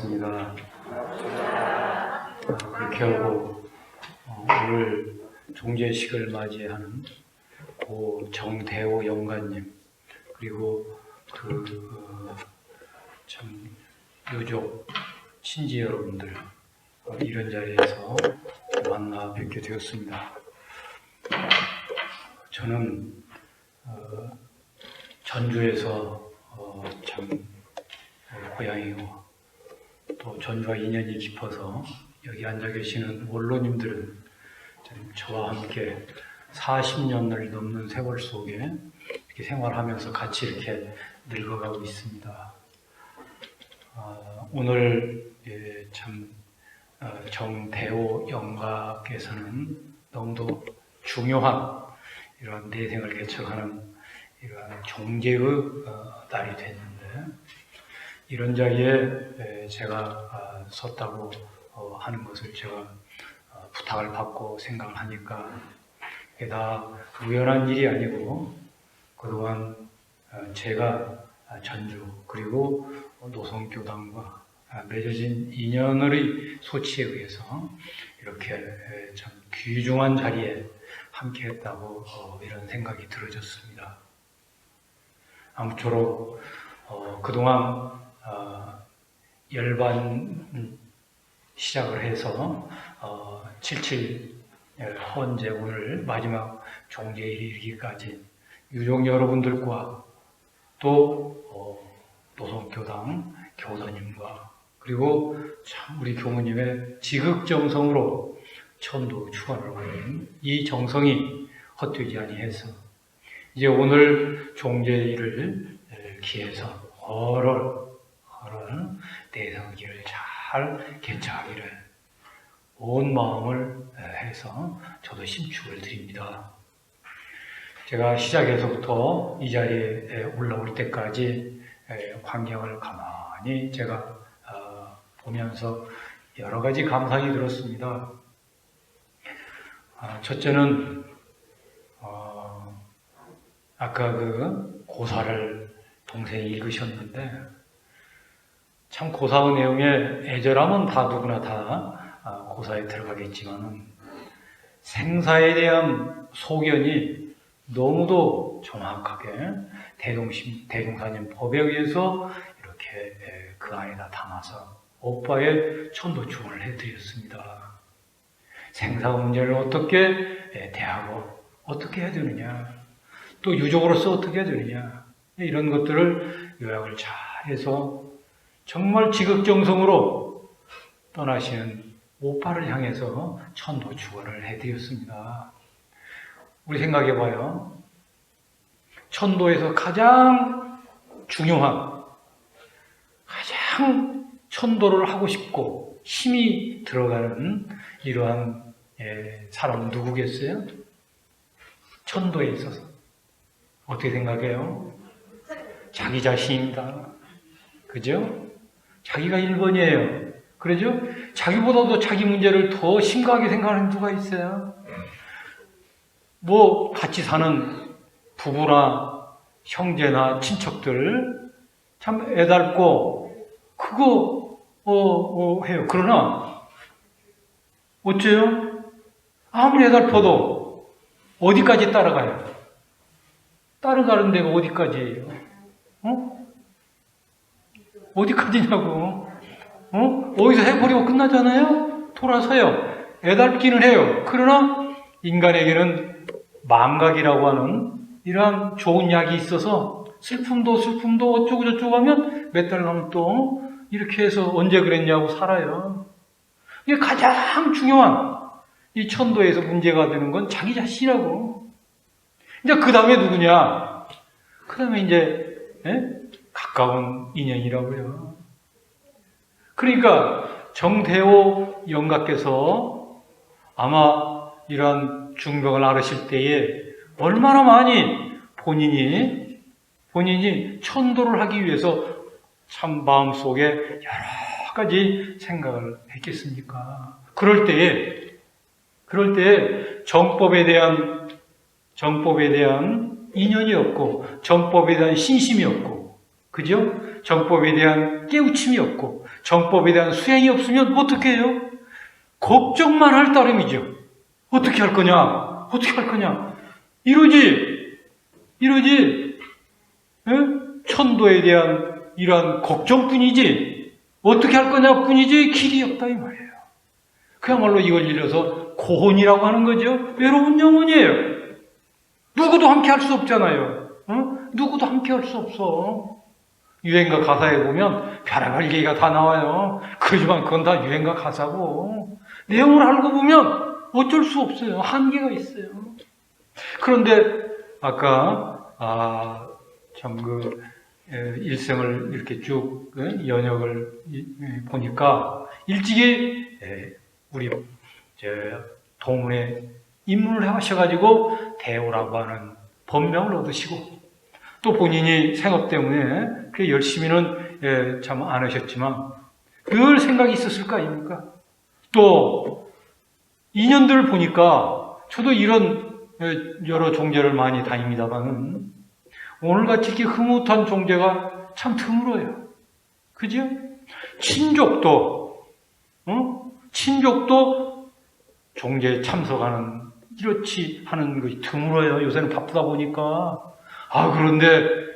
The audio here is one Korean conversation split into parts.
반갑습니다. 그렇게 하고 오늘 종제식을 맞이하는 고 정대호 영가님 그리고 참 유족 친지 여러분들 이런 자리에서 만나 뵙게 되었습니다. 저는 전주에서 참 고향이고 또 전주와 인연이 깊어서 여기 앉아 계시는 원로님들은 저와 함께 40년을 넘는 세월 속에 이렇게 생활하면서 같이 이렇게 늙어가고 있습니다. 오늘 참 정대호 영가께서는 너무도 중요한 이러한 내생을 개척하는 이러한 종제의 날이 됐는데 이런 자리에 제가 섰다고 하는 것을 제가 부탁을 받고 생각을 하니까 이게 다 우연한 일이 아니고 그동안 제가 전주 그리고 노성교당과 맺어진 인연의 소치에 의해서 이렇게 참 귀중한 자리에 함께 했다고 이런 생각이 들어졌습니다. 아무쪼록 그동안 열반 시작을 해서 77 헌재 오늘 마지막 종제일이 이르기까지 유족 여러분들과 또 노성교당 교사님과 그리고 참 우리 교무님의 지극정성으로 천도 추관을 하는 이 정성이 헛되지 아니해서 이제 오늘 종제일을 기해서 어를 내성기를 잘 개척하기를 온 마음을 해서 저도 신축을 드립니다. 제가 시작에서부터 이 자리에 올라올 때까지 환경을 가만히 제가 보면서 여러 가지 감상이 들었습니다. 첫째는 아까 그 고사를 동생이 읽으셨는데 참 고사의 내용에 애절하면 다 누구나 다 고사에 들어가겠지만은 생사에 대한 소견이 너무도 정확하게 대종사님 법에 의해서 이렇게 그 안에다 담아서 오빠의 천도충을 해드렸습니다. 생사 문제를 어떻게 대하고 어떻게 해야 되느냐, 또 유족으로서 어떻게 해야 되느냐, 이런 것들을 요약을 잘 해서 정말 지극정성으로 떠나시는 오빠를 향해서 천도축원을 해드렸습니다. 우리 생각해봐요. 천도에서 가장 중요한, 가장 천도를 하고 싶고 힘이 들어가는 이러한 사람은 누구겠어요? 천도에 있어서. 어떻게 생각해요? 자기 자신입니다. 그죠? 자기가 1번이에요. 그러죠? 자기보다도 자기 문제를 더 심각하게 생각하는 누가 있어요? 뭐 같이 사는 부부나 형제나 친척들 참 애달고 그거 해요. 그러나 어째요? 아무리 애달퍼도 어디까지 따라가요? 따라가는 데가 어디까지예요? 어디까지냐고? 어디서 해버리고 끝나잖아요? 돌아서요. 애달기는 해요. 그러나 인간에게는 망각이라고 하는 이러한 좋은 약이 있어서 슬픔도 어쩌고저쩌고 하면 몇 달 가면 또 이렇게 해서 언제 그랬냐고 살아요. 이게 가장 중요한 이 천도에서 문제가 되는 건 자기 자신이라고. 이제 그 다음에 누구냐? 그 다음에 이제 가까운 인연이라고요. 그러니까 정대호 영가께서 아마 이러한 중병을 앓으실 때에 얼마나 많이 본인이 천도를 하기 위해서 참 마음속에 여러 가지 생각을 했겠습니까? 그럴 때에 정법에 대한 인연이 없고 정법에 대한 신심이 없고 그죠? 정법에 대한 깨우침이 없고 정법에 대한 수행이 없으면 어떻게 해요? 걱정만 할 따름이죠. 어떻게 할 거냐? 어떻게 할 거냐? 이러지. 에? 천도에 대한 이러한 걱정뿐이지 어떻게 할 거냐 뿐이지 길이 없다 이 말이에요. 그야말로 이걸 일러서 고혼이라고 하는 거죠. 외로운 영혼이에요. 누구도 함께 할 수 없잖아요. 누구도 함께 할 수 없어. 유행가 가사에 보면 별의별 얘기가 다 나와요. 그렇지만 그건 다 유행가 가사고 내용을 알고 보면 어쩔 수 없어요. 한계가 있어요. 그런데 아까 일생을 이렇게 쭉 연역을 보니까 일찍이 우리 동문에 입문을 하셔가지고 대오라고 하는 법명을 얻으시고 또 본인이 생업 때문에 그 열심히는 참 안 하셨지만 늘 생각이 있었을 거 아닙니까? 또 인연들 보니까 저도 이런 여러 종제를 많이 다닙니다만 오늘같이 이렇게 흐뭇한 종제가 참 드물어요. 그죠? 친족도 종제에 참석하는 이렇지 하는 것이 드물어요. 요새는 바쁘다 보니까. 그런데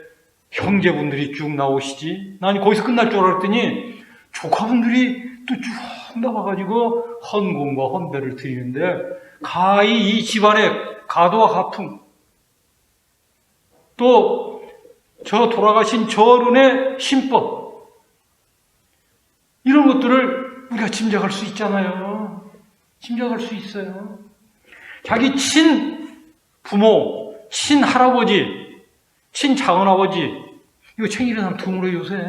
형제분들이 쭉 나오시지. 난 거기서 끝날 줄 알았더니 조카분들이 또 쭉 나와가지고 헌공과 헌배를 드리는데 가히 이 집안의 가도와 가풍 또 저 돌아가신 저어른의 신법 이런 것들을 우리가 짐작할 수 있잖아요. 짐작할 수 있어요. 자기 친부모, 친할아버지, 친장언아버지 이거 챙기는 사람 드물어요 요새.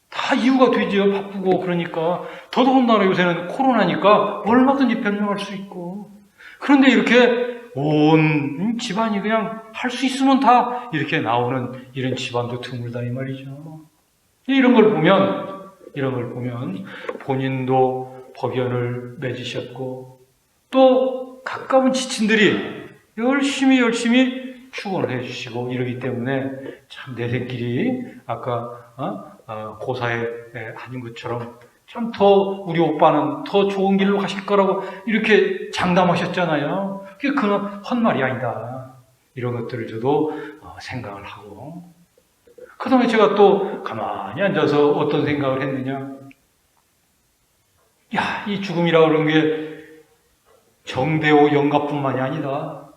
다 이유가 되죠. 바쁘고 그러니까. 더더군다나 요새는 코로나니까 얼마든지 변명할 수 있고. 그런데 이렇게 온 집안이 그냥 할 수 있으면 다 이렇게 나오는 이런 집안도 드물다 이 말이죠. 이런 걸 보면 본인도 법연을 맺으셨고 또 가까운 지친들이 열심히 축원을 해주시고 이러기 때문에 참 내생길이 아까 고사에 하는 것처럼 참 더 우리 오빠는 더 좋은 길로 가실 거라고 이렇게 장담하셨잖아요. 그게 그건 헛말이 아니다. 이런 것들을 저도 생각을 하고 그 다음에 제가 또 가만히 앉아서 어떤 생각을 했느냐. 이 죽음이라고 그런 게 정대호 영가뿐만이 아니다.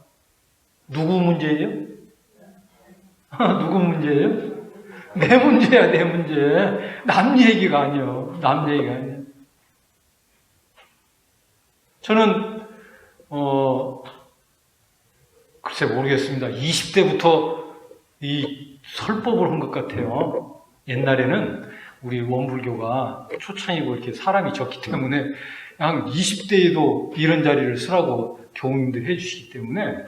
누구 문제예요? 누구 문제예요? 내 문제야, 내 문제. 남 얘기가 아니요. 남 얘기가 아니에요. 저는, 글쎄 모르겠습니다. 20대부터 이 설법을 한 것 같아요. 옛날에는 우리 원불교가 초창이고 이렇게 사람이 적기 때문에 한 20대에도 이런 자리를 쓰라고 교우님들이 해주시기 때문에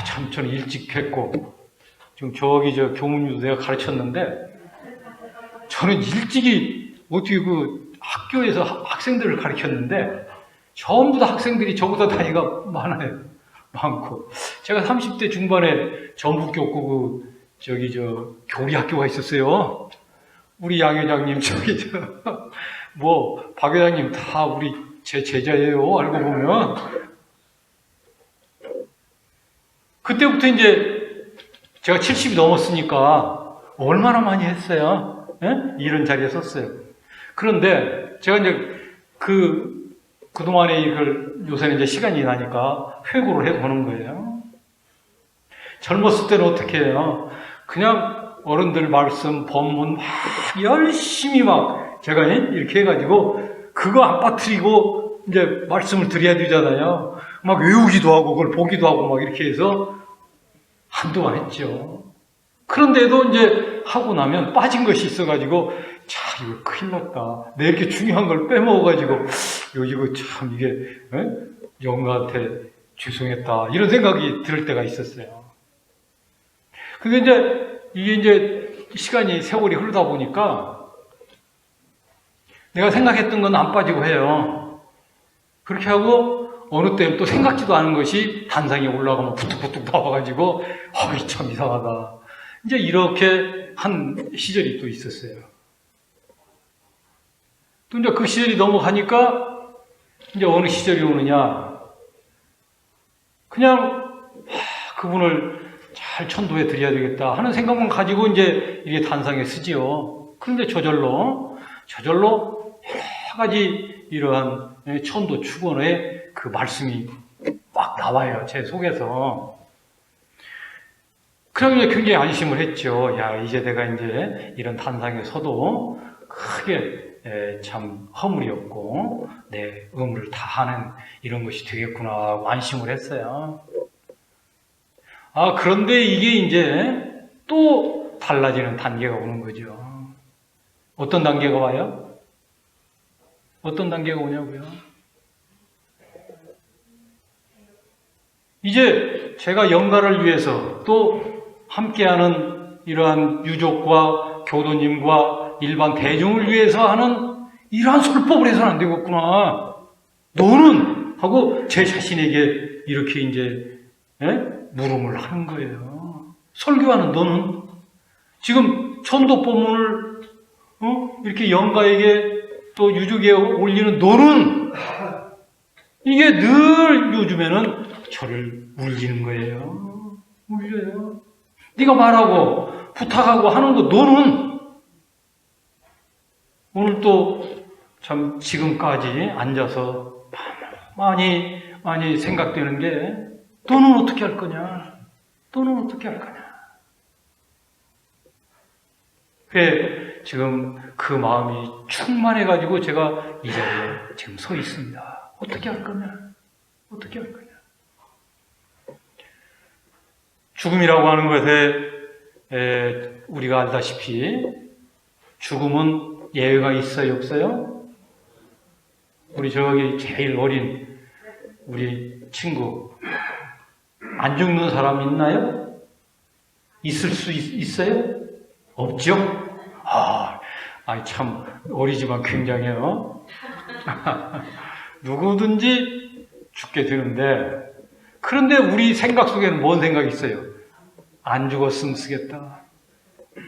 참 저는 일찍 했고 지금 저기 교무님도 내가 가르쳤는데 저는 일찍이 어떻게 그 학교에서 학생들을 가르쳤는데 전부 다 학생들이 저보다 나이가 많고 제가 30대 중반에 전북교구 교리 학교가 있었어요. 우리 양 회장님 박 회장님 다 우리 제 제자예요. 알고 보면 그때부터 이제 제가 70이 넘었으니까 얼마나 많이 했어요. 이런 자리에 섰어요. 그런데 제가 이제 그동안에 이걸 요새는 이제 시간이 나니까 회고를 해보는 거예요. 젊었을 때는 어떻게 해요? 그냥 어른들 말씀, 법문 막 열심히 제가 이렇게 해가지고 그거 안 빠뜨리고 이제 말씀을 드려야 되잖아요. 막 외우기도 하고 그걸 보기도 하고 막 이렇게 해서 한동안 했죠. 그런데도 이제 하고 나면 빠진 것이 있어가지고 이거 큰일 났다. 내가 이렇게 중요한 걸 빼먹어가지고 이거 참 이게 영가한테 죄송했다. 이런 생각이 들 때가 있었어요. 근데 이게 이제 시간이 세월이 흐르다 보니까 내가 생각했던 건 안 빠지고 해요. 그렇게 하고 어느 때는 또 생각지도 않은 것이 단상에 올라가면 부뚝부뚝 나와가지고 참 이상하다. 이제 이렇게 한 시절이 또 있었어요. 또 이제 그 시절이 넘어가니까 이제 어느 시절이 오느냐. 그냥 그분을 잘 천도해 드려야 되겠다 하는 생각만 가지고 이제 이게 단상에 쓰지요. 그런데 저절로 여러 가지 이러한 천도 축원의 그 말씀이 막 나와요. 제 속에서. 그럼 이제 굉장히 안심을 했죠. 야, 이제 내가 이제 이런 단상에 서도 크게 참 허물이 없고 내 의무를 다하는 이런 것이 되겠구나 하고 안심을 했어요. 그런데 이게 이제 또 달라지는 단계가 오는 거죠. 어떤 단계가 와요? 어떤 단계가 오냐고요? 이제 제가 영가를 위해서 또 함께하는 이러한 유족과 교도님과 일반 대중을 위해서 하는 이러한 설법을 해서는 안 되겠구나. 너는 하고 제 자신에게 이렇게 이제 물음을 하는 거예요. 설교하는 너는 지금 천도법문을 이렇게 영가에게 또 유족에 올리는 너는 이게 늘 요즘에는 저를 울리는 거예요. 울려요. 네가 말하고 부탁하고 하는 거 너는 오늘 또 참 지금까지 앉아서 많이 생각되는 게 너는 어떻게 할 거냐? 너는 어떻게 할 거냐? 그래 지금 그 마음이 충만해가지고 제가 이 자리에 지금 서 있습니다. 어떻게 할 거냐? 어떻게 할 거냐? 죽음이라고 하는 것에 우리가 알다시피 죽음은 예외가 있어요, 없어요? 우리 저기 제일 어린 우리 친구 안 죽는 사람 있나요? 있을 수 있어요? 없죠? 참 어리지만 굉장해요. 누구든지 죽게 되는데 그런데 우리 생각 속에는 뭔 생각이 있어요? 안 죽었으면 쓰겠다.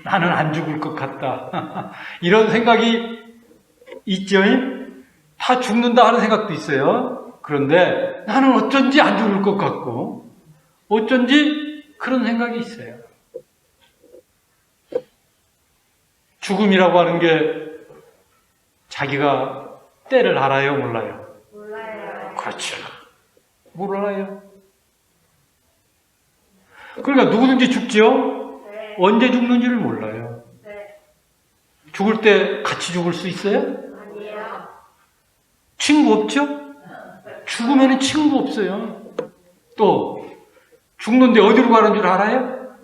나는 안 죽을 것 같다. 이런 생각이 있죠? 다 죽는다 하는 생각도 있어요. 그런데 나는 어쩐지 안 죽을 것 같고 어쩐지 그런 생각이 있어요. 죽음이라고 하는 게 자기가 때를 알아요? 몰라요? 몰라요. 그렇죠. 몰라요. 그러니까 누구든지 죽죠? 네. 언제 죽는지를 몰라요. 네. 죽을 때 같이 죽을 수 있어요? 아니에요. 친구 없죠? 죽으면 친구 없어요. 또 죽는데 어디로 가는 줄 알아요?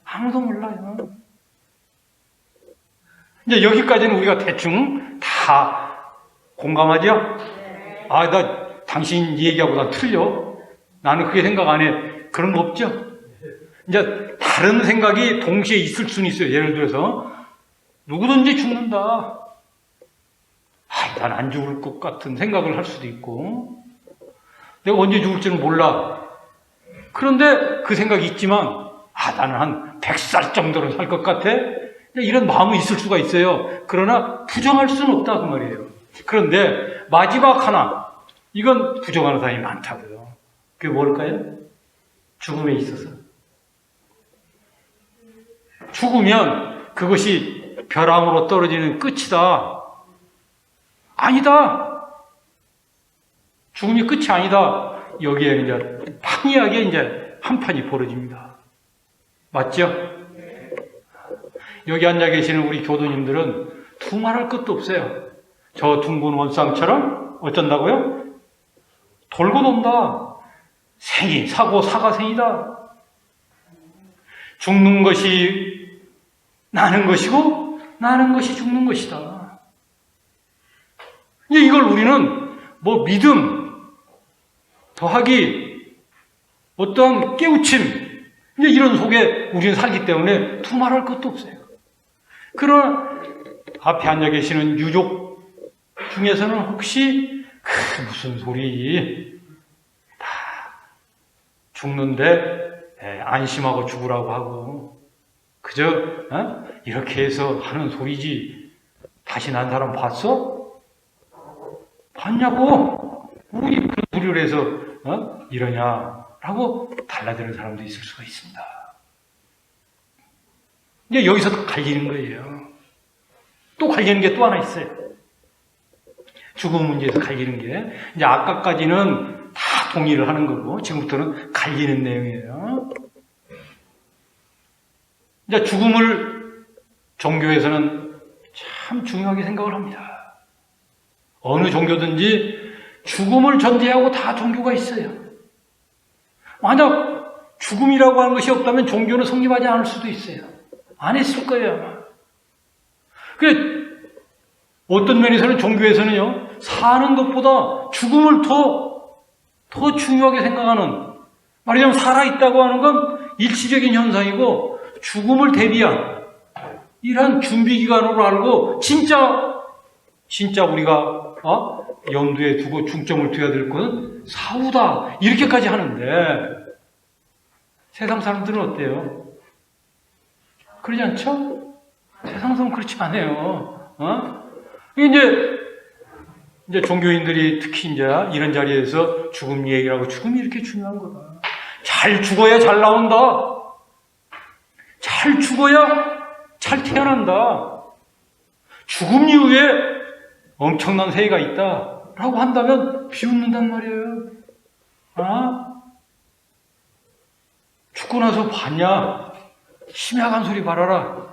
아무도 몰라요. 이제 여기까지는 우리가 대충 다 공감하죠? 네. 나 당신 얘기하고 나 틀려. 나는 그게 생각 안 해. 그런 거 없죠? 이제 다른 생각이 동시에 있을 수는 있어요. 예를 들어서 누구든지 죽는다. 난 안 죽을 것 같은 생각을 할 수도 있고 내가 언제 죽을지는 몰라. 그런데 그 생각이 있지만 나는 한 100살 정도로 살 것 같아. 이런 마음이 있을 수가 있어요. 그러나 부정할 수는 없다 그 말이에요. 그런데 마지막 하나 이건 부정하는 사람이 많다고요. 그게 뭘까요? 죽음에 있어서 죽으면 그것이 벼랑으로 떨어지는 끝이다. 아니다. 죽음이 끝이 아니다. 여기에 이제 판이하게 이제 한 판이 벌어집니다. 맞죠? 여기 앉아 계시는 우리 교도님들은 두말할 것도 없어요. 저 둥근 원상처럼 어쩐다고요? 돌고 돈다. 생이 사고 사가생이다. 죽는 것이 나는 것이고 나는 것이 죽는 것이다. 이걸 우리는 믿음 더하기 어떠한 깨우침 이런 속에 우리는 살기 때문에 두말할 것도 없어요. 그러나 앞에 앉아 계시는 유족 중에서는 혹시 무슨 소리 다 죽는데 안심하고 죽으라고 하고 그저 이렇게 해서 하는 소리지 다시 난 사람 봤어? 봤냐고? 우리 그런 소리를 해서 이러냐라고 달라지는 사람도 있을 수가 있습니다. 이제 여기서 갈리는 거예요. 또 갈리는 게 또 하나 있어요. 죽음 문제에서 갈리는 게, 이제 아까까지는 다 동의를 하는 거고, 지금부터는 갈리는 내용이에요. 이제 죽음을 종교에서는 참 중요하게 생각을 합니다. 어느 종교든지 죽음을 전제하고 다 종교가 있어요. 만약 죽음이라고 하는 것이 없다면 종교는 성립하지 않을 수도 있어요. 안 했을 거예요, 아마. 그래, 어떤 면에서는 종교에서는요, 사는 것보다 죽음을 더 중요하게 생각하는, 말하자면 살아있다고 하는 건 일시적인 현상이고, 죽음을 대비한, 이러한 준비기간으로 알고, 진짜 우리가, 염두에 두고 중점을 둬야 될 것은 사후다. 이렇게까지 하는데, 세상 사람들은 어때요? 그러지 않죠? 세상 사람은 그렇지 않아요. 이제 종교인들이 특히 이제 이런 자리에서 죽음 얘기라고, 죽음이 이렇게 중요한 거다. 잘 죽어야 잘 나온다. 잘 죽어야 잘 태어난다. 죽음 이후에 엄청난 세계가 있다. 라고 한다면 비웃는단 말이에요. 죽고 나서 봤냐? 심야간 소리 말아라.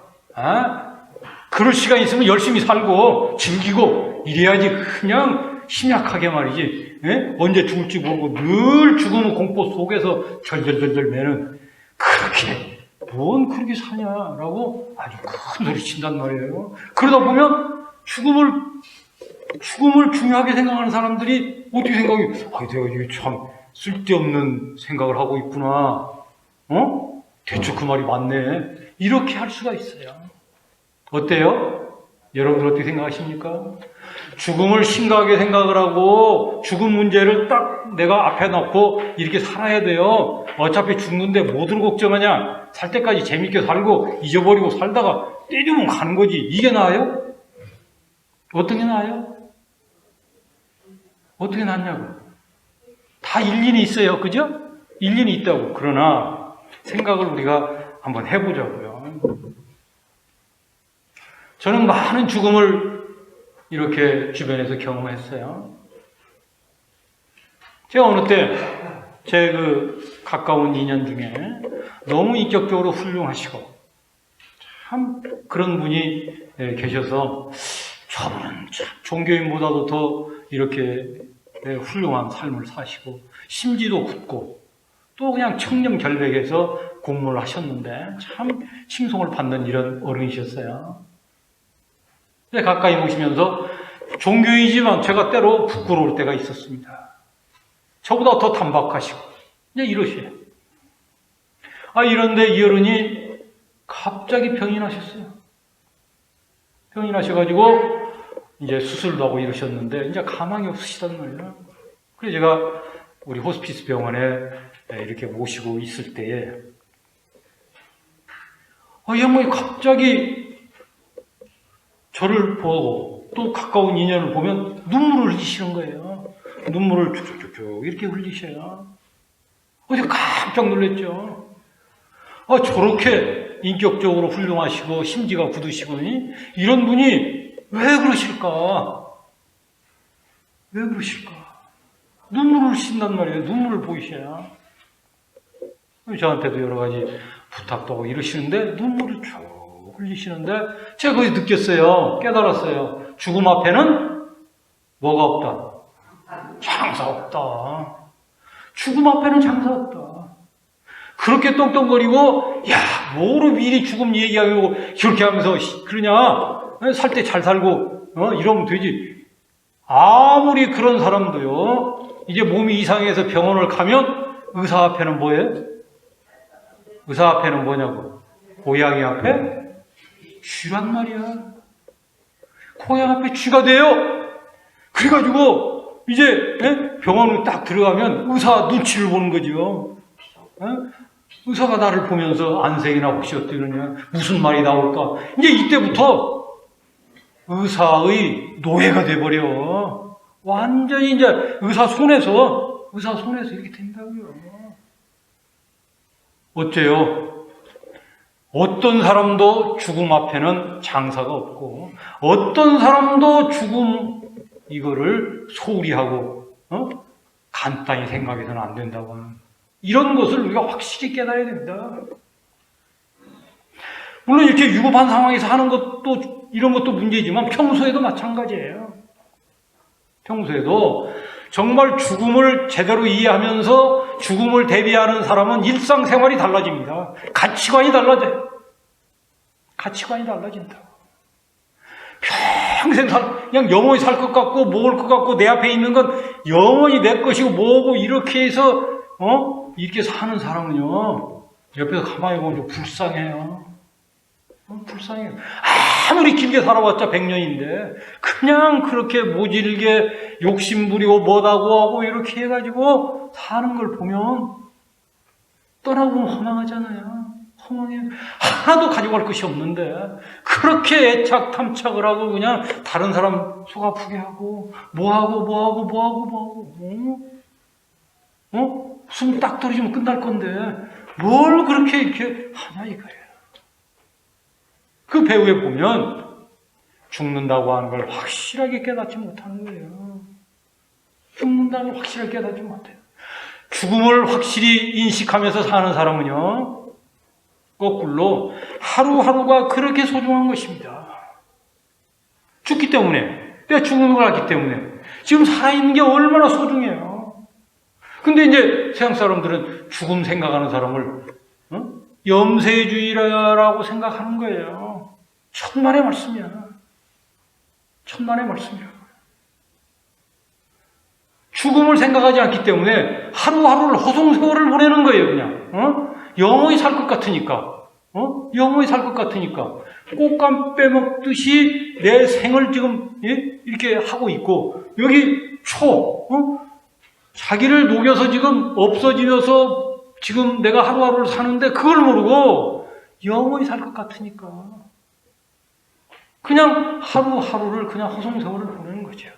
그럴 시간 있으면 열심히 살고 즐기고 이래야지. 그냥 심약하게 말이지. 언제 죽을지 모르고 늘 죽음의 공포 속에서 절절절절 매는, 그렇게 뭔 그렇게 사냐라고 아주 큰 소리 친단 말이에요. 그러다 보면 죽음을 중요하게 생각하는 사람들이 어떻게 생각해? 내가 이게 참 쓸데없는 생각을 하고 있구나. 대충 그 말이 맞네. 이렇게 할 수가 있어요. 어때요? 여러분들 어떻게 생각하십니까? 죽음을 심각하게 생각을 하고 죽음 문제를 딱 내가 앞에 놓고 이렇게 살아야 돼요. 어차피 죽는데 뭐들 걱정하냐? 살 때까지 재밌게 살고 잊어버리고 살다가 때리면 가는 거지. 이게 나아요? 어떤 게 나아요? 어떻게 낫냐고. 다 일리는 있어요. 그죠? 일리는 있다고. 그러나 생각을 우리가 한번 해보자고요. 저는 많은 죽음을 이렇게 주변에서 경험했어요. 제가 어느 때 제 가까운 인연 중에 너무 인격적으로 훌륭하시고 참 그런 분이 계셔서 저분은 참 종교인보다도 더 이렇게 훌륭한 삶을 사시고 심지도 굳고 또 그냥 청렴결백해서 공부를 하셨는데 참 칭송을 받는 이런 어른이셨어요. 가까이 보시면서 종교이지만 제가 때로 부끄러울 때가 있었습니다. 저보다 더 단박하시고 이제 이러셔요. 이런데 이 어른이 갑자기 병이 나셨어요. 병이 나셔가지고 이제 수술도 하고 이러셨는데 이제 가망이 없으시단 말이에요. 그래서 제가 우리 호스피스 병원에 이렇게 모시고 있을 때에 이 양반이 갑자기 저를 보고 또 가까운 인연을 보면 눈물을 흘리시는 거예요. 눈물을 쭉쭉쭉 이렇게 흘리셔요. 제가 깜짝 놀랐죠. 저렇게 인격적으로 훌륭하시고 심지가 굳으시고 이런 분이 왜 그러실까? 왜 그러실까? 눈물을 흘리신단 말이에요. 눈물을 보이셔야. 저한테도 여러 가지 부탁도 하고 이러시는데 눈물을 쭉 흘리시는데 제가 거기서 느꼈어요. 깨달았어요. 죽음 앞에는 뭐가 없다? 장사 없다. 죽음 앞에는 장사 없다. 그렇게 떵떵거리고 뭐로 미리 죽음 얘기하고 그렇게 하면서 그러냐? 살 때 잘 살고 이러면 되지. 아무리 그런 사람도요. 이제 몸이 이상해서 병원을 가면 의사 앞에는 뭐예요? 의사 앞에는 뭐냐고? 고양이 앞에 쥐란 말이야. 고양이 앞에 쥐가 돼요. 그래가지고 이제 병원에 딱 들어가면 의사 눈치를 보는 거죠. 의사가 나를 보면서 안색이나 혹시 어떠느냐, 무슨 말이 나올까. 이제 이때부터 의사의 노예가 돼버려. 완전히 이제 의사 손에서 이렇게 된다고요. 어째요? 어떤 사람도 죽음 앞에는 장사가 없고, 어떤 사람도 죽음 이거를 소홀히 하고 간단히 생각해서는 안 된다고 하는 이런 것을 우리가 확실히 깨달아야 됩니다. 물론 이렇게 위급한 상황에서 하는 것도 이런 것도 문제지만 평소에도 마찬가지예요. 평소에도 정말 죽음을 제대로 이해하면서 죽음을 대비하는 사람은 일상생활이 달라집니다. 가치관이 달라져요. 가치관이 달라진다. 평생 그냥 영원히 살 것 같고 먹을 것 같고 내 앞에 있는 건 영원히 내 것이고 뭐고 이렇게 해서 이렇게 사는 사람은요 옆에서 가만히 보면 좀 불쌍해요. 불쌍해요. 아무리 길게 살아봤자 100년인데 그냥 그렇게 모질게 욕심부리고 뭐다고 하고 이렇게 해가지고 사는 걸 보면 떠나고 보면 허망하잖아요. 허망해요. 하나도 가지고 갈 것이 없는데 그렇게 애착 탐착을 하고 그냥 다른 사람 속 아프게 하고 뭐하고 숨 딱 떨어지면 끝날 건데 뭘 그렇게 이렇게 하냐 이거예요. 그 배후에 보면 죽는다고 하는 걸 확실하게 깨닫지 못하는 거예요. 죽는다는 걸 확실하게 깨닫지 못해요. 죽음을 확실히 인식하면서 사는 사람은요 거꾸로 하루하루가 그렇게 소중한 것입니다. 죽기 때문에, 내가 죽는 걸 알기 때문에 지금 살아있는 게 얼마나 소중해요. 근데 이제 세상 사람들은 죽음 생각하는 사람을 염세주의라고 생각하는 거예요. 천만의 말씀이야. 천만의 말씀이야. 죽음을 생각하지 않기 때문에 하루하루를 허송세월을 보내는 거예요, 그냥. 영원히 살 것 같으니까. 영원히 살 것 같으니까. 꽃감 빼먹듯이 내 생을 지금 이렇게 하고 있고, 여기 자기를 녹여서 지금 없어지면서 지금 내가 하루하루를 사는데 그걸 모르고 영원히 살 것 같으니까. 그냥 하루하루를 그냥 허송세월을 보내는 거죠.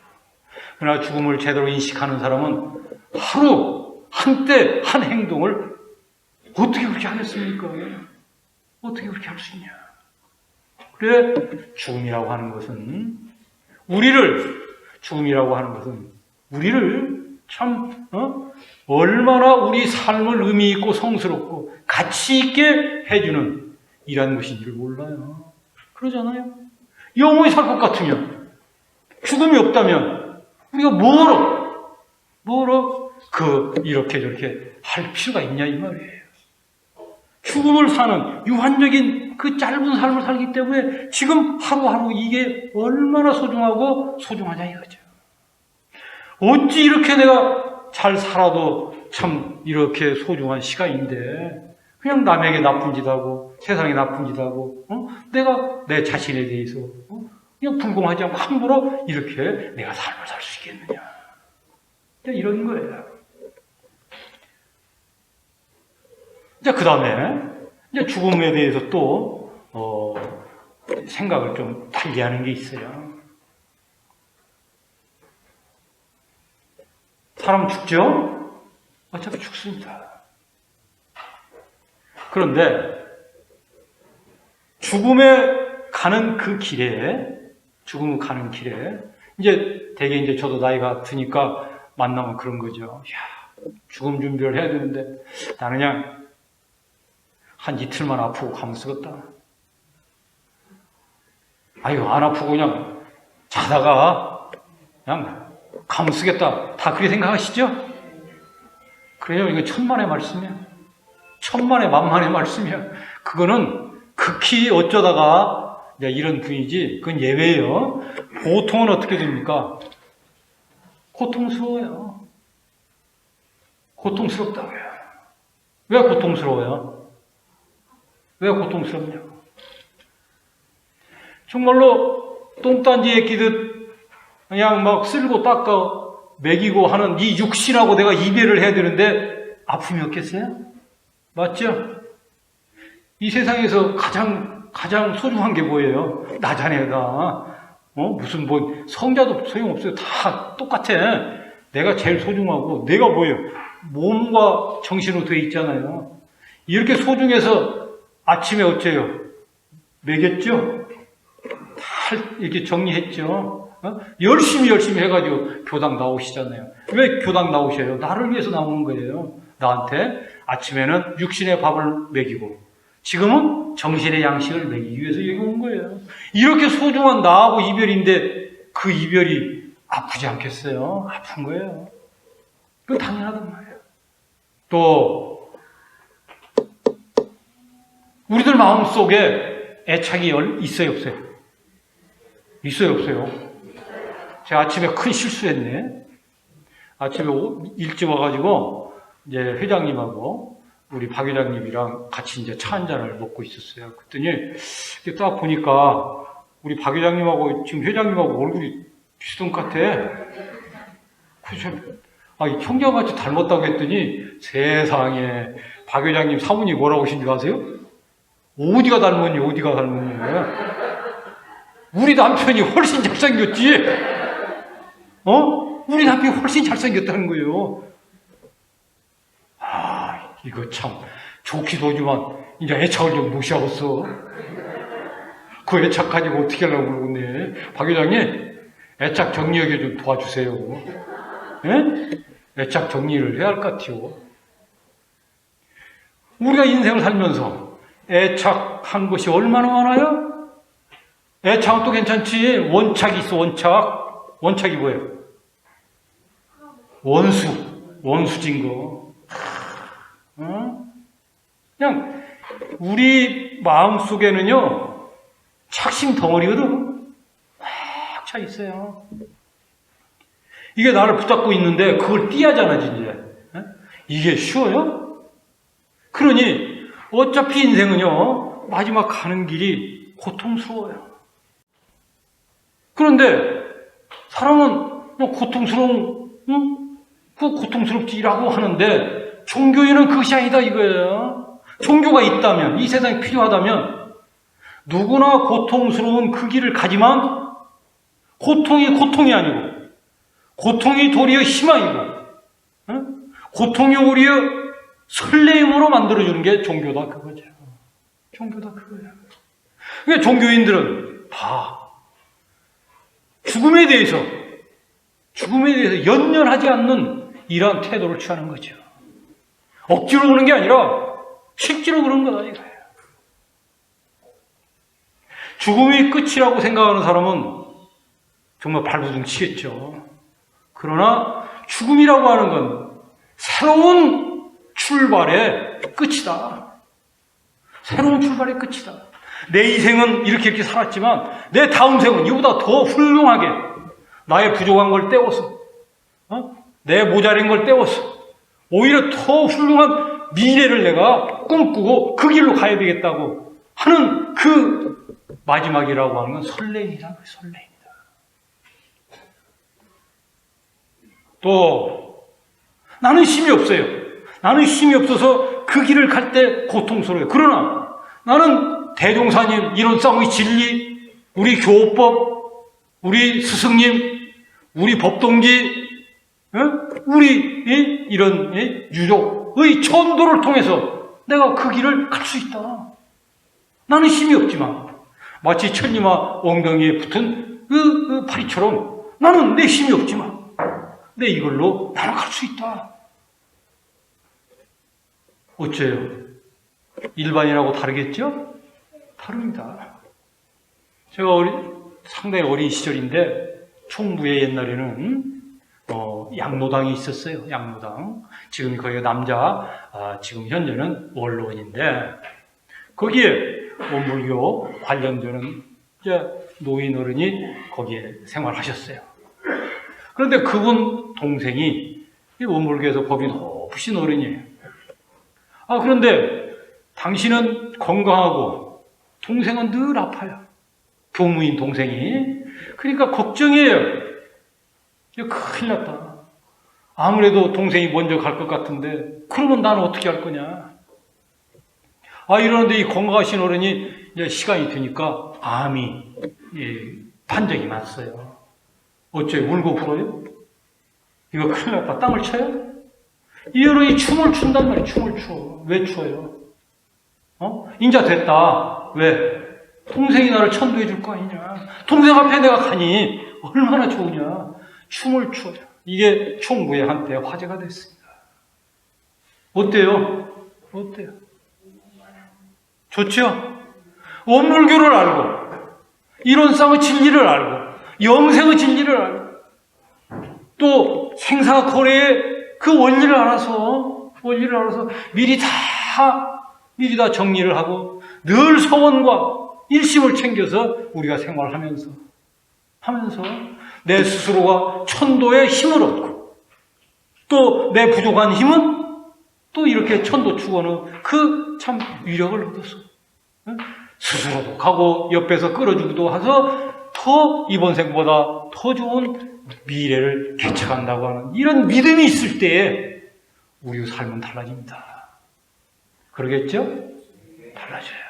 그러나 죽음을 제대로 인식하는 사람은 하루, 한때, 한 행동을 어떻게 그렇게 하겠습니까? 어떻게 그렇게 할 수 있냐? 그래, 죽음이라고 하는 것은 우리를 참 얼마나 우리 삶을 의미 있고 성스럽고 가치 있게 해주는 이런 것인지를 몰라요. 그러잖아요. 영원히 살 것 같으면, 죽음이 없다면 우리가 뭐로 이렇게 저렇게 할 필요가 있냐 이 말이에요. 죽음을 사는 유한적인 그 짧은 삶을 살기 때문에 지금 하루하루 이게 얼마나 소중하냐 이거죠. 어찌 이렇게 내가 잘 살아도 참 이렇게 소중한 시간인데 그냥 남에게 나쁜 짓 하고 세상에 나쁜 짓 하고 내가 내 자신에 대해서 그냥 불공하지 않고 함부로 이렇게 내가 삶을 살 수 있겠느냐 이런 거예요. 자, 그 다음에 이제 죽음에 대해서 또 생각을 좀 달리 하는 게 있어요. 사람 죽죠? 어차피 죽습니다. 그런데 죽음에 가는 길에 이제 되게 이제 저도 나이가 드니까 만나면 그런 거죠. 야, 죽음 준비를 해야 되는데 나는 그냥 한 이틀만 아프고 가면 쓰겠다. 아유, 안 아프고 그냥 자다가 그냥 가면 쓰겠다. 다 그렇게 생각하시죠? 그래요. 이거 천만의 말씀이야. 천만의 만만의 말씀이야. 그거는 극히 어쩌다가 이런 분이지 그건 예외예요. 보통은 어떻게 됩니까? 고통스러워요. 고통스럽다고요. 왜 고통스러워요? 왜 고통스럽냐고. 정말로 똥단지에 끼듯 그냥 막 쓸고 닦아 먹이고 하는 이 육신하고 내가 이별을 해야 되는데 아픔이 없겠어요? 맞죠? 이 세상에서 가장 소중한 게 뭐예요? 나 자네가 무슨 뭐 성자도 소용없어요. 다 똑같아. 내가 제일 소중하고 내가 뭐예요? 몸과 정신으로 되어 있잖아요. 이렇게 소중해서 아침에 어째요? 먹였죠? 다 이렇게 정리했죠? 열심히 해가지고 교당 나오시잖아요. 왜 교당 나오셔요? 나를 위해서 나오는 거예요. 나한테 아침에는 육신의 밥을 먹이고 지금은 정신의 양식을 먹이기 위해서 여기 온 거예요. 이렇게 소중한 나하고 이별인데 그 이별이 아프지 않겠어요? 아픈 거예요. 그건 당연하단 말이에요. 또 우리들 마음속에 애착이 있어요, 없어요? 있어요, 없어요? 제가 아침에 큰 실수했네. 아침에 일찍 와가지고 이제 회장님하고 우리 박 회장님이랑 같이 이제 차 한 잔을 먹고 있었어요. 그랬더니 딱 보니까 우리 박 회장님하고 지금 회장님하고 얼굴이 비슷한 것 같아. 그래서 형제같이 닮았다고 했더니 세상에 박 회장님 사모님 뭐라고 하신 줄 아세요? 어디가 닮았니? 우리 남편이 훨씬 잘생겼지? 우리 남편이 훨씬 잘생겼다는 거예요. 이거 참 좋기도 하지만 이제 애착을 좀 무시하겠어. 그 애착 가지고 어떻게 하려고 그러겠네. 박 회장님, 애착 정리하게 좀 도와주세요. 예? 애착 정리를 해야 할 것 같아요. 우리가 인생을 살면서 애착한 것이 얼마나 많아요? 애착도 괜찮지. 원착이 있어, 원착. 원착이 뭐예요? 원수진 거. 그냥 우리 마음속에는요 착심 덩어리거든. 꽉 차 있어요. 이게 나를 붙잡고 있는데 그걸 띄하잖아 이제. 이게 쉬워요? 그러니 어차피 인생은요 마지막 가는 길이 고통스러워요. 그런데 사람은 고통스러운 그 고통스럽지라고 하는데 종교에는 그것이 아니다 이거예요. 종교가 있다면, 이 세상에 필요하다면 누구나 고통스러운 그 길을 가지만 고통이 아니고 고통이 도리어 희망이고 고통이 오히려 설레임으로 만들어주는 게 종교다 그거죠. 종교다 그거예요. 그러니까 종교인들은 다 죽음에 대해서 연연하지 않는 이러한 태도를 취하는 거죠. 억지로 그런 게 아니라 실제로 그런 거다 이거예요. 죽음이 끝이라고 생각하는 사람은 정말 발부둥 치겠죠. 그러나 죽음이라고 하는 건 새로운 출발의 끝이다. 새로운 출발의 끝이다. 내 인생은 이렇게 살았지만 내 다음 생은 이보다 더 훌륭하게 나의 부족한 걸 떼워서 내 모자란 걸 떼워서 오히려 더 훌륭한 미래를 내가 꿈꾸고 그 길로 가야 되겠다고 하는 그 마지막이라고 하는 건 설렘이라는 거예요. 설렘이다. 또 나는 힘이 없어요. 나는 힘이 없어서 그 길을 갈 때 고통스러워요. 그러나 나는 대종사님, 이론상의 진리, 우리 교법, 우리 스승님, 우리 법동지, 우리 이런 유족의 천도를 통해서 내가 그 길을 갈 수 있다. 나는 힘이 없지만 마치 천리마 엉덩이에 붙은 그 파리처럼 나는 내 힘이 없지만 내 이걸로 나는 갈 수 있다. 어째요? 일반인하고 다르겠죠? 다릅니다. 제가 상당히 어린 시절인데 총부에 옛날에는 양로당이 있었어요. 양로당. 지금 거기가 남자, 지금 현재는 원로원인데 거기에 원불교 관련되는 노인 어른이 거기에 생활하셨어요. 그런데 그분 동생이 원불교에서 법이 높으신 어른이에요. 그런데 당신은 건강하고 동생은 늘 아파요. 교무인 동생이. 그러니까 걱정이에요. 큰일 났다. 아무래도 동생이 먼저 갈 것 같은데 그러면 나는 어떻게 할 거냐. 이러는데 이 건강하신 어른이 이제 시간이 되니까 암이 반적이 많았어요. 어째 울고 불어요? 이거 큰일 났다. 땅을 쳐요? 이 여론이 춤을 춘단 말이에요. 춤을 추어. 왜 추어요? 인자 됐다. 왜? 동생이 나를 천도해 줄 거 아니냐. 동생 앞에 내가 가니 얼마나 좋으냐. 춤을 추어요. 이게 총무에 한때 화제가 됐습니다. 어때요? 어때요? 좋죠? 원불교를 알고, 이론상의 진리를 알고, 영생의 진리를 알고, 또 생사거래의 그 원리를 알아서 미리 다 정리를 하고 늘 서원과 일심을 챙겨서 우리가 생활하면서 내 스스로가 천도의 힘을 얻고, 또 내 부족한 힘은 또 이렇게 천도 축원의 그 참 위력을 얻어서 스스로도 가고 옆에서 끌어주기도 해서 더 이번 생보다 더 좋은 미래를 개척한다고 하는 이런 믿음이 있을 때에 우리 삶은 달라집니다. 그러겠죠? 달라져요.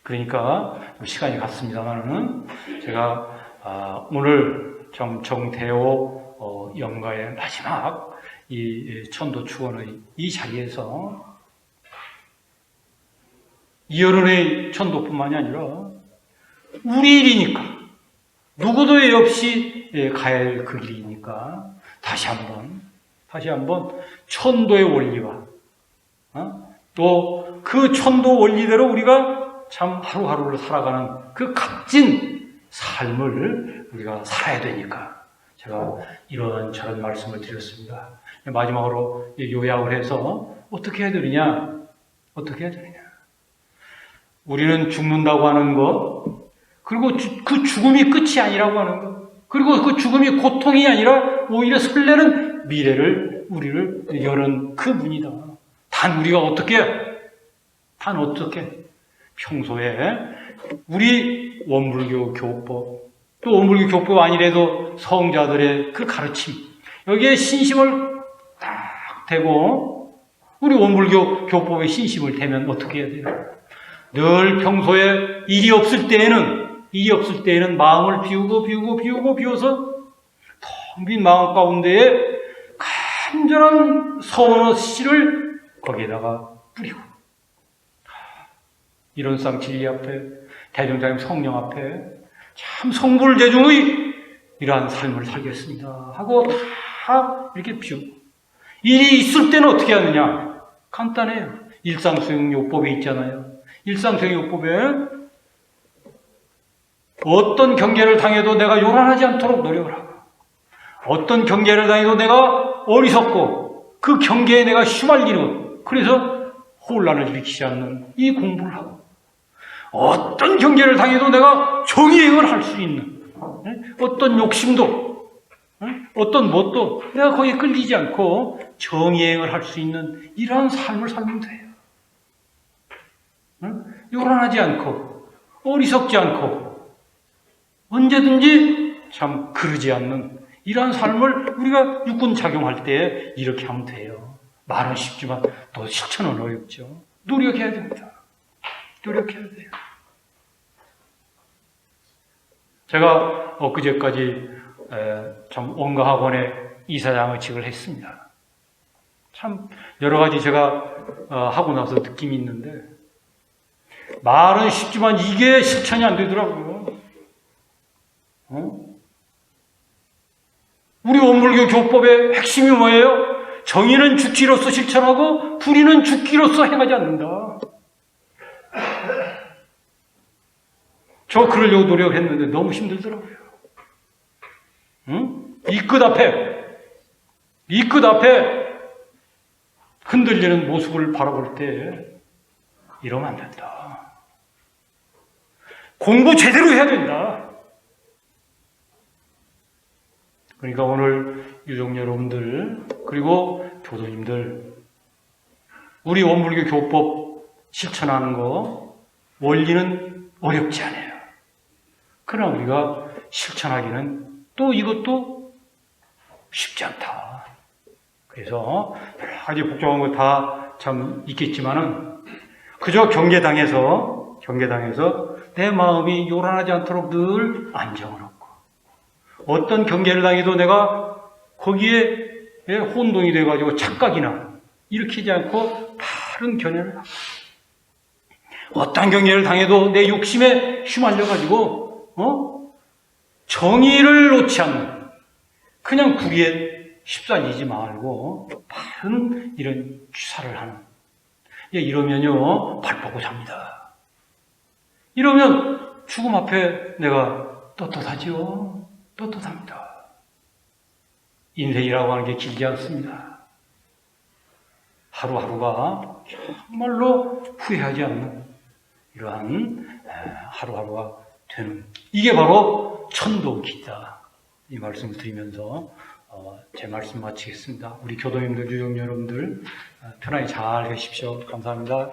그러니까 시간이 갔습니다만은 제가 오늘 정대호 영가의 마지막 이 천도 축원의 이 자리에서 이어른의 천도뿐만이 아니라 우리 일이니까, 누구도 예 없이 가야 할 그 길이니까 다시 한번 천도의 원리와 또 그 천도 원리대로 우리가 참 하루하루를 살아가는 그 값진 삶을 우리가 살아야 되니까 제가 이런저런 말씀을 드렸습니다. 마지막으로 요약을 해서 어떻게 해야 되느냐? 우리는 죽는다고 하는 것, 그리고 그 죽음이 끝이 아니라고 하는 것, 그리고 그 죽음이 고통이 아니라 오히려 설레는 미래를 우리를 여는 그 문이다. 단 우리가 어떻게 평소에 우리 원불교 교법, 또 원불교 교법 아니래도 성자들의 그 가르침, 여기에 신심을 딱 대고 우리 원불교 교법에 신심을 대면 어떻게 해야 돼요? 늘 평소에 일이 없을 때에는 마음을 비워서 텅 빈 마음 가운데에 간절한 서원의 씨를 거기에다가 뿌리고, 이론상 진리 앞에, 대종장님 성령 앞에 참 성불재중의 이러한 삶을 살겠습니다 하고 다 이렇게 비우고, 일이 있을 때는 어떻게 하느냐? 간단해요. 일상수행요법에 있잖아요. 일상수행요법에 어떤 경계를 당해도 내가 요란하지 않도록 노력을 하고, 어떤 경계를 당해도 내가 어리석고 그 경계에 내가 휘말리는, 그래서 혼란을 일으키지 않는 이 공부를 하고, 어떤 경계를 당해도 내가 정의행을 할 수 있는, 어떤 욕심도 어떤 뭣도 내가 거기에 끌리지 않고 정의행을 할 수 있는 이러한 삶을 살면 돼요. 요란하지 않고 어리석지 않고 언제든지 참 그러지 않는 이러한 삶을 우리가 육군 작용할 때 이렇게 하면 돼요. 말은 쉽지만 또 실천은 어렵죠. 노력해야 됩니다. 노력해야 돼요. 제가 엊그제까지 참 원가학원의 이사장의직을 했습니다. 참 여러 가지 제가 하고 나서 느낌이 있는데, 말은 쉽지만 이게 실천이 안 되더라고요. 우리 원불교 교법의 핵심이 뭐예요? 정의는 죽기로서 실천하고 불의는 죽기로서 행하지 않는다. 저 그러려고 노력했는데 너무 힘들더라고요. 이 끝 앞에 흔들리는 모습을 바라볼 때 이러면 안 된다. 공부 제대로 해야 된다. 그러니까 오늘 유족 여러분들, 그리고 교도님들, 우리 원불교 교법 실천하는 거 원리는 어렵지 않아요. 그러나 우리가 실천하기는 또 이것도 쉽지 않다. 그래서 여러 가지 복잡한 거 다 참 있겠지만은 그저 경계당에서 내 마음이 요란하지 않도록 늘 안정을 얻고, 어떤 경계를 당해도 내가 거기에 혼동이 돼가지고 착각이나 일으키지 않고 바른 견해를 하고, 어떤 경계를 당해도 내 욕심에 휘말려가지고 정의를 놓지 않는, 그냥 구리에 휩쓸리지 말고 바른 이런 취사를 하는, 이러면요 발뻗고 잡니다. 이러면 죽음 앞에 내가 떳떳하지요. 떳떳합니다. 인생이라고 하는 게 길지 않습니다. 하루하루가 정말로 후회하지 않는 이러한 하루하루가 되는, 이게 바로 천도기다. 이 말씀을 드리면서 제 말씀 마치겠습니다. 우리 교도님들, 유족 여러분들 편하게 잘 계십시오. 감사합니다.